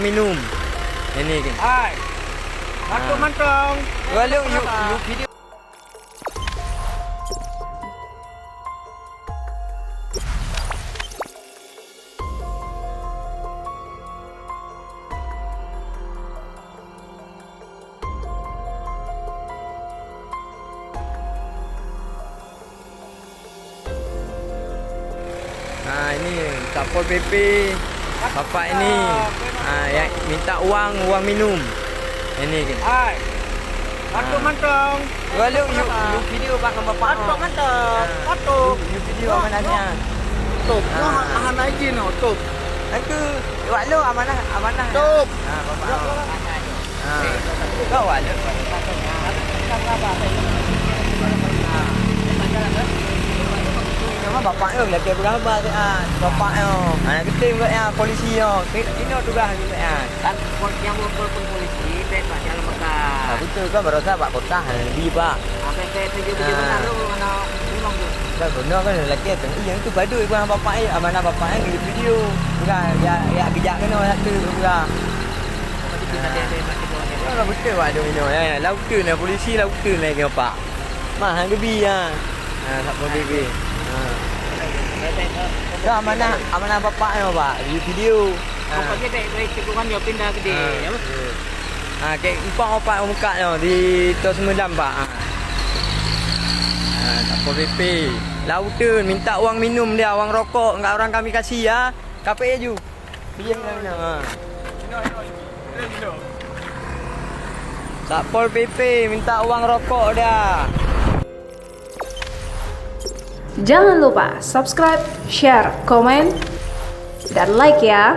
minum. Ini kan. Hai. Mantung mantung. Walau you video. Ini Satpol PP. Bapak ini yang minta uang minum. Ini kan. Hai. Mantung mantung. Walau you video pakai bapak. Mantung mantung. Mantung. You video amanahnya. Tup. Nah, anak izin no, tup. Itu walau amanah. Tup. Bapak. Kau walau. Nama bapaknya lagi berapa tu bapaknya. Anak kecil juga ya polisi yo. Ini tugas juga ya. Kan yang melapor polisi, bebas jalan Mekah. Betul kan baru saya Pak Kota di Pak. Apa video benar lu mana memang tu. Dah benar kan lelaki tu. Yang tu badui gua bapaknya, amanah bapaknya di video. Bukan ya kejak kena satu juga. Kalau betul waduh ini ya. Laut tu ni polisi laut tu ni ke Pak. Mah hang gebi ya. Satpol PP. Dah amanah bapaknya Pak di video. Pokoknya baik cekungan dia pindah ke dia. Kayak empat muka di Tos Semedam Pak. Satpol PP. Lautun minta uang minum dia, uang rokok enggak orang kami kasih ya. KPI ju. Biar mana. Satpol PP minta uang rokok dia. Jangan lupa subscribe, share, komen, dan like ya.